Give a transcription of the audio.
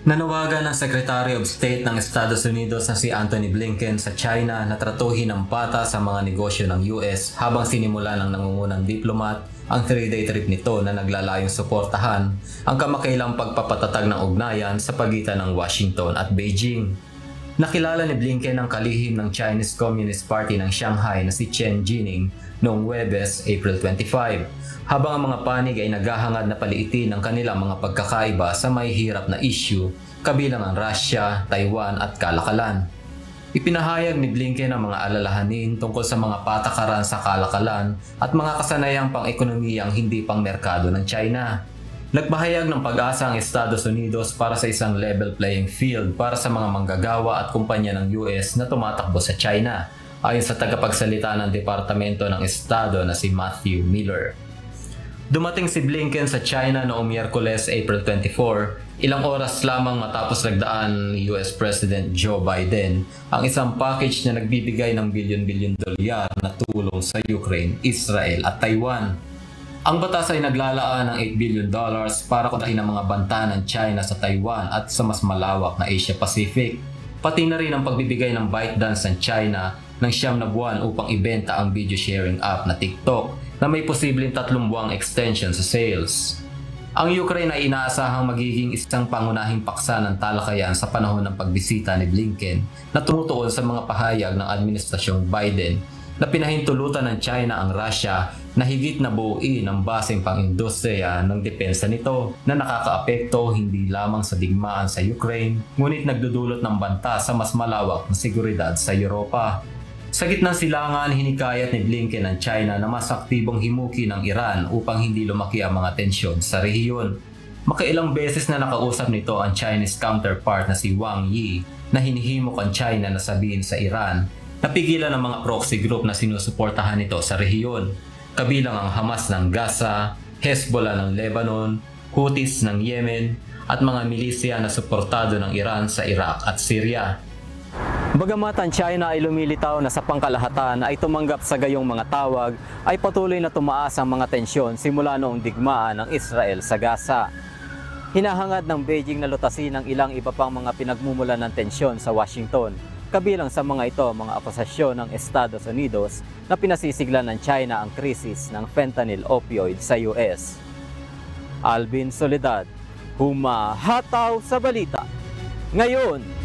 Nanawagan ng Secretary of State ng Estados Unidos na si Antony Blinken sa China na tratuhin ng patas sa mga negosyo ng US habang sinimula ng nangungunang diplomat ang 3-day trip nito na naglalayong suportahan ang kamakailang pagpapatatag ng ugnayan sa pagitan ng Washington at Beijing. Nakilala ni Blinken ang kalihim ng Chinese Communist Party ng Shanghai na si Chen Jining noong Huwebes, April 25, habang ang mga panig ay naghahangad na paliitin ang kanilang mga pagkakaiba sa may hirap na issue kabilang ang Russia, Taiwan at kalakalan. Ipinahayag ni Blinken ang mga alalahanin tungkol sa mga patakaran sa kalakalan at mga kasanayang pang-ekonomiyang hindi pang merkado ng China. Nagpahayag ng pag-asa ang Estados Unidos para sa isang level playing field para sa mga manggagawa at kumpanya ng US na tumatakbo sa China, ayon sa tagapagsalita ng Departamento ng Estado na si Matthew Miller. Dumating si Blinken sa China noong Miyerkules, April 24, ilang oras lamang matapos nagdaan ni US President Joe Biden ang isang package na nagbibigay ng bilyon-bilyon dolyar na tulong sa Ukraine, Israel at Taiwan. Ang batas ay naglalaan ng $8 billion para kontrahin ang mga banta ng China sa Taiwan at sa mas malawak na Asia Pacific. Pati na rin ang pagbibigay ng ByteDance ng China ng 9 na buwan upang ibenta ang video sharing app na TikTok na may posibleng 3 buwang extension sa sales. Ang Ukraine ay inaasahang magiging isang pangunahing paksa ng talakayan sa panahon ng pagbisita ni Blinken na tumutuon sa mga pahayag ng Administrasyong Biden na pinahintulutan ng China ang Russia na higit na buuin ang baseng pang-industriya ng depensa nito na nakakaapekto hindi lamang sa digmaan sa Ukraine ngunit nagdudulot ng banta sa mas malawak na seguridad sa Europa. Sa gitnang silangan, hinikayat ni Blinken ang China na mas aktibong himuki ng Iran upang hindi lumaki ang mga tensyon sa rehiyon. Makailang beses na nakausap nito ang Chinese counterpart na si Wang Yi na hinihimok ang China na sabihin sa Iran na pigilan ang mga proxy group na sinusuportahan nito sa rehiyon, kabilang ang Hamas ng Gaza, Hezbollah ng Lebanon, Houthis ng Yemen at mga milisya na suportado ng Iran sa Iraq at Syria. Bagamat ang China ay lumilitaw na sa pangkalahatan ay tumanggap sa gayong mga tawag, ay patuloy na tumaas ang mga tensyon simula noong digmaan ng Israel sa Gaza. Hinahangad ng Beijing na lutasin ang ilang iba pang mga pinagmumulan ng tensyon sa Washington, kabilang sa mga ito mga akusasyon ng Estados Unidos na pinasisiglan ng China ang krisis ng fentanyl opioid sa US. Alvin Soledad, humahataw sa balita. Ngayon.